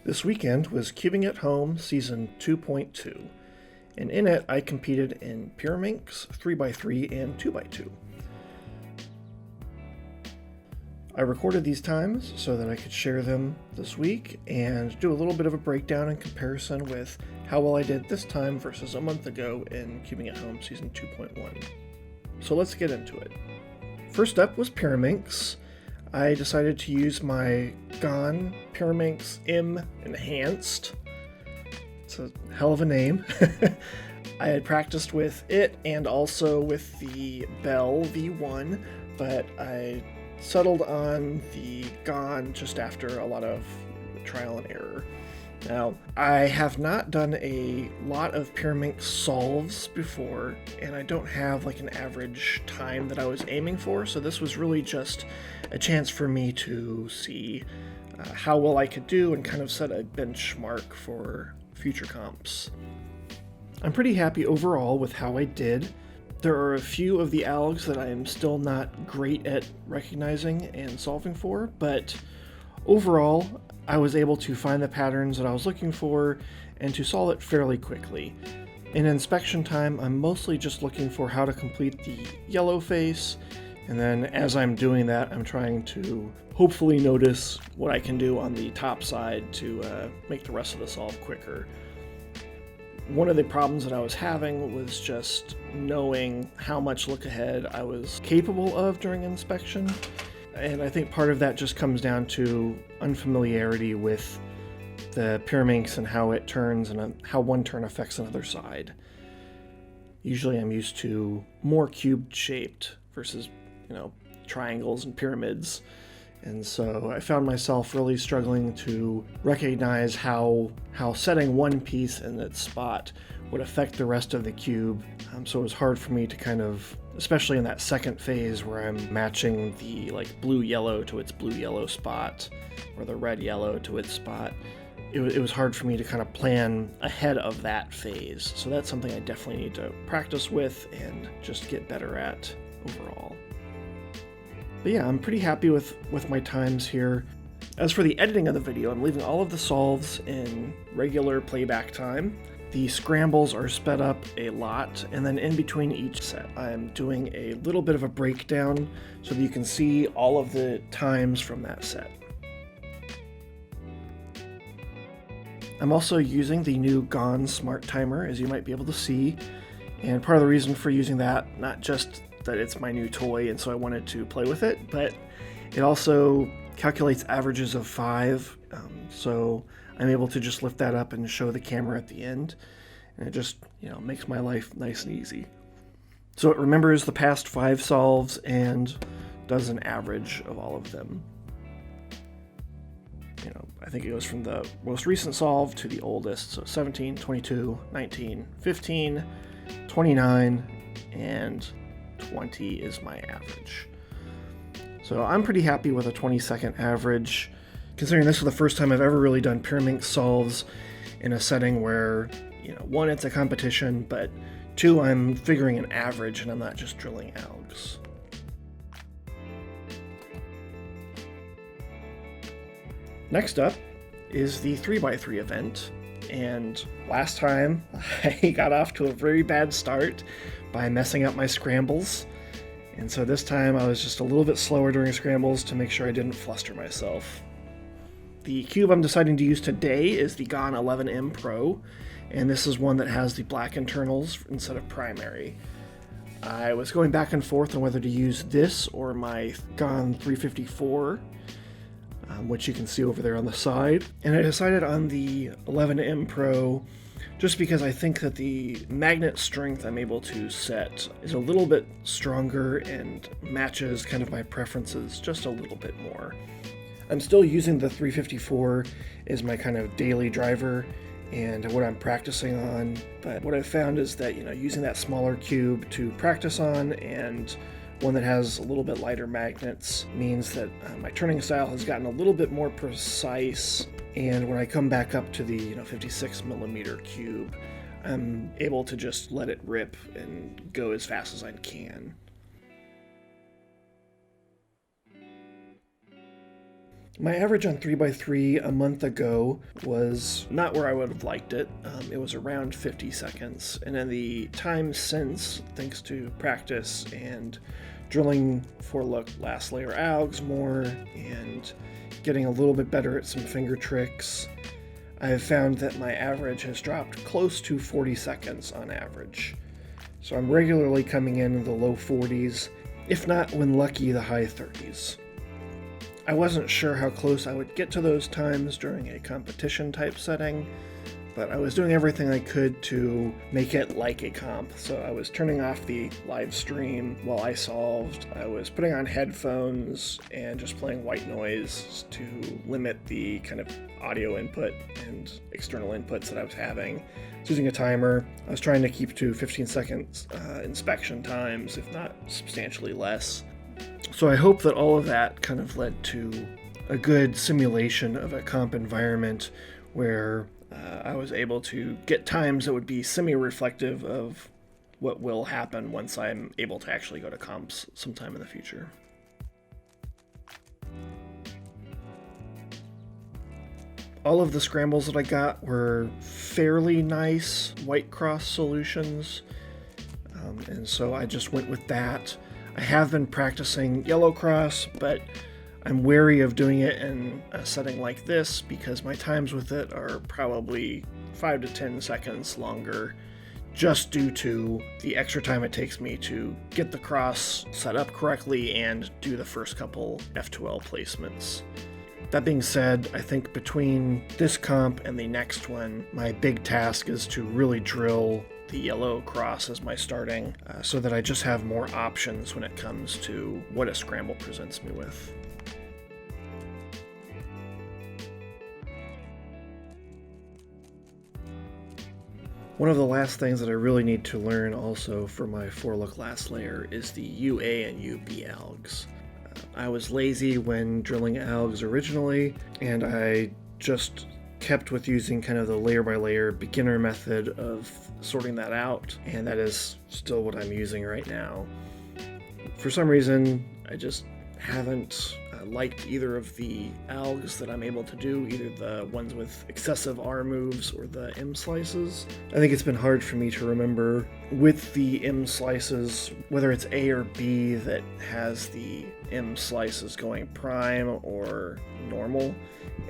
This weekend was Cubing at Home Season 2.2, and in it I competed in Pyraminx 3x3 and 2x2. I recorded these times so that I could share them this week and do a little bit of a breakdown and comparison with how well I did this time versus a month ago in Cubing at Home Season 2.1. So let's get into it. First up was Pyraminx. I decided to use my GAN Pyraminx M Enhanced. It's a hell of a name. I had practiced with it and also with the Bell V1, but I settled on the GAN just after a lot of trial and error. Now, I have not done a lot of Pyraminx Solves before, and I don't have like an average time that I was aiming for, so this was really just a chance for me to see how well I could do and kind of set a benchmark for future comps. I'm pretty happy overall with how I did. There are a few of the algs that I am still not great at recognizing and solving for, but overall, I was able to find the patterns that I was looking for and to solve it fairly quickly. In inspection time, I'm mostly just looking for how to complete the yellow face, and then as I'm doing that, I'm trying to hopefully notice what I can do on the top side to make the rest of the solve quicker. One of the problems that I was having was just knowing how much look ahead I was capable of during inspection. And I think part of that just comes down to unfamiliarity with the Pyraminx and how it turns and how one turn affects another side. Usually I'm used to more cubed shaped versus, triangles and pyramids. And so I found myself really struggling to recognize how setting one piece in its spot would affect the rest of the cube. So it was hard for me to kind of, especially in that second phase where I'm matching the blue-yellow to its blue-yellow spot or the red-yellow to its spot. It was hard for me to kind of plan ahead of that phase. So that's something I definitely need to practice with and just get better at overall. But yeah, I'm pretty happy with my times here. As for the editing of the video, I'm leaving all of the solves in regular playback time. The scrambles are sped up a lot, and then in between each set, I'm doing a little bit of a breakdown so that you can see all of the times from that set. I'm also using the new GAN Smart Timer, as you might be able to see, and part of the reason for using that, not just that it's my new toy and so I wanted to play with it, but it also calculates averages of 5, so I'm able to just lift that up and show the camera at the end, and it just makes my life nice and easy. So it remembers the past 5 solves and does an average of all of them. I think it goes from the most recent solve to the oldest, so 17, 22, 19, 15, 29, and 20 is my average. So I'm pretty happy with a 20-second average, considering this is the first time I've ever really done Pyraminx Solves in a setting where, one, it's a competition, but two, I'm figuring an average and I'm not just drilling algs. Next up is the 3x3 event, and last time I got off to a very bad start by messing up my scrambles, and so this time I was just a little bit slower during scrambles to make sure I didn't fluster myself. The cube I'm deciding to use today is the GAN 11M Pro, and this is one that has the black internals instead of primary. I was going back and forth on whether to use this or my GAN 354, which you can see over there on the side, and I decided on the 11M Pro just because I think that the magnet strength I'm able to set is a little bit stronger and matches kind of my preferences just a little bit more. I'm still using the 354 as my kind of daily driver and what I'm practicing on, but what I've found is that using that smaller cube to practice on and one that has a little bit lighter magnets means that my turning style has gotten a little bit more precise, and when I come back up to the 56 millimeter cube, I'm able to just let it rip and go as fast as I can. My average on 3x3 a month ago was not where I would have liked it. It was around 50 seconds. And in the time since, thanks to practice and drilling for last layer algs more and getting a little bit better at some finger tricks, I have found that my average has dropped close to 40 seconds on average. So I'm regularly coming in the low 40s, if not, when lucky, the high 30s. I wasn't sure how close I would get to those times during a competition type setting, but I was doing everything I could to make it like a comp. So I was turning off the live stream while I solved. I was putting on headphones and just playing white noise to limit the kind of audio input and external inputs that I was having. I was using a timer. I was trying to keep to 15 seconds inspection times, if not substantially less. So I hope that all of that kind of led to a good simulation of a comp environment where I was able to get times that would be semi-reflective of what will happen once I'm able to actually go to comps sometime in the future. All of the scrambles that I got were fairly nice white cross solutions, and so I just went with that. I have been practicing yellow cross, but I'm wary of doing it in a setting like this because my times with it are probably 5 to 10 seconds longer, just due to the extra time it takes me to get the cross set up correctly and do the first couple F2L placements. That being said, I think between this comp and the next one, my big task is to really drill the yellow cross as my starting, so that I just have more options when it comes to what a scramble presents me with. One of the last things that I really need to learn also for my 4-look last layer is the UA and UB algs. I was lazy when drilling algs originally, and I just kept with using kind of the layer by layer beginner method of sorting that out, and that is still what I'm using right now. For some reason, I just haven't liked either of the algs that I'm able to do, either the ones with excessive R moves or the M slices. I think it's been hard for me to remember with the M slices whether it's A or B that has the M slices going prime or normal.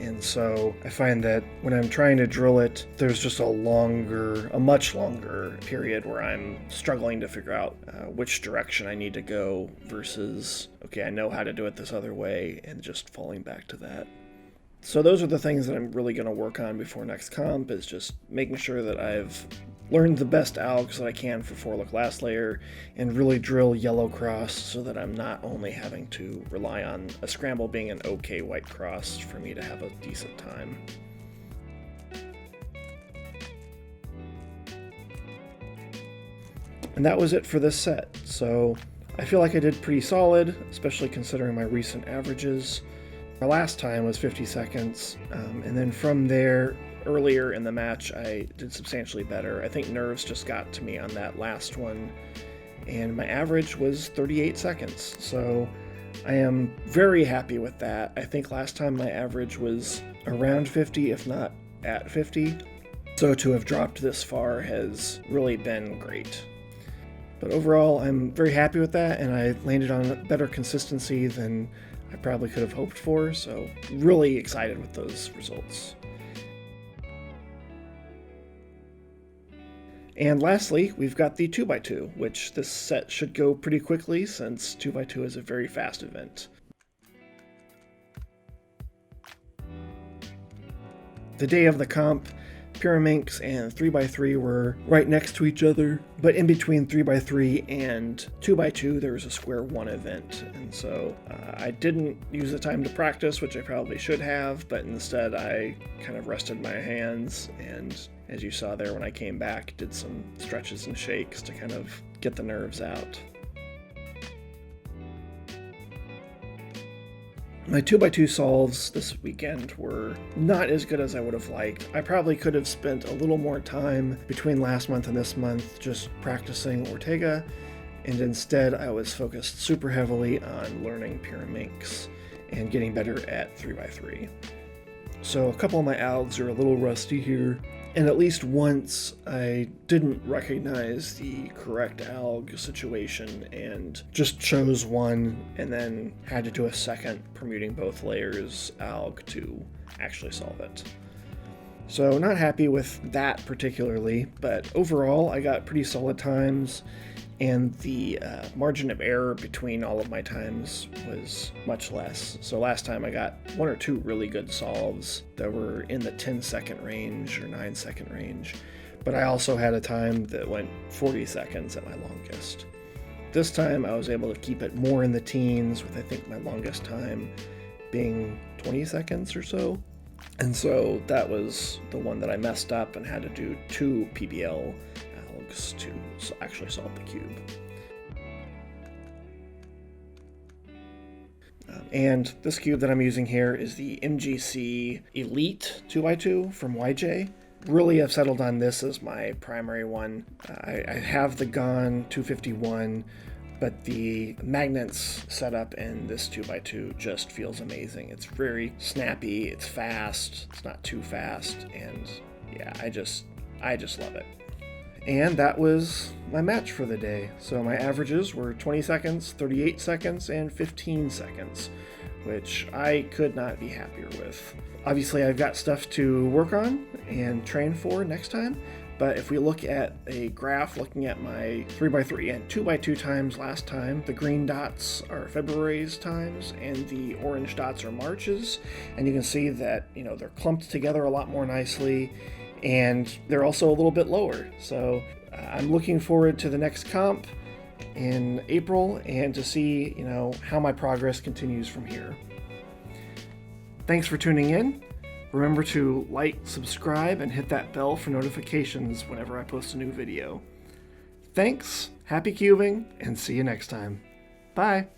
And so I find that when I'm trying to drill it, there's just a much longer period where I'm struggling to figure out which direction I need to go versus, okay, I know how to do it this other way, and just falling back to that. So those are the things that I'm really going to work on before next comp, is just making sure that I've learned the best algs that I can for 4-look last layer and really drill yellow cross so that I'm not only having to rely on a scramble being an okay white cross for me to have a decent time. And that was it for this set. So I feel like I did pretty solid, especially considering my recent averages. My last time was 50 seconds, and then from there, earlier in the match, I did substantially better. I think nerves just got to me on that last one, and my average was 38 seconds. So I am very happy with that. I think last time my average was around 50, if not at 50. So to have dropped this far has really been great. But overall, I'm very happy with that, and I landed on better consistency than I probably could have hoped for, so really excited with those results. And lastly, we've got the 2x2, which this set should go pretty quickly since 2x2 is a very fast event. The day of the comp, Pyraminx and 3x3 were right next to each other, but in between 3x3 and 2x2 there was a square 1 event, and so I didn't use the time to practice, which I probably should have, but instead I kind of rested my hands, and as you saw there when I came back, did some stretches and shakes to kind of get the nerves out. My 2x2 solves this weekend were not as good as I would have liked. I probably could have spent a little more time between last month and this month just practicing Ortega, and instead I was focused super heavily on learning Pyraminx. and getting better at 3x3. So a couple of my algs are a little rusty here, and at least once I didn't recognize the correct alg situation and just chose one and then had to do a second permuting both layers alg to actually solve it. So not happy with that particularly, but overall I got pretty solid times, and the margin of error between all of my times was much less. So last time I got 1 or 2 really good solves that were in the 10-second range or 9-second range, but I also had a time that went 40 seconds at my longest. This time I was able to keep it more in the teens, with I think my longest time being 20 seconds or so. And so that was the one that I messed up and had to do 2 PBL algs to actually solve the cube. And this cube that I'm using here is the MGC Elite 2x2 from YJ. Really have settled on this as my primary one. I have the GAN 251, but the magnets setup in this 2x2 just feels amazing. It's very snappy, it's fast, it's not too fast, and yeah, I just love it. And that was my match for the day. So my averages were 20 seconds, 38 seconds, and 15 seconds, which I could not be happier with. Obviously, I've got stuff to work on and train for next time, but if we look at a graph looking at my 3x3 and 2x2 times last time, the green dots are February's times and the orange dots are March's, and you can see that, you know, they're clumped together a lot more nicely, and they're also a little bit lower. So I'm looking forward to the next comp in April and to see, you know, how my progress continues from here. Thanks for tuning in. Remember to like, subscribe, and hit that bell for notifications whenever I post a new video. Thanks, happy cubing, and see you next time. Bye!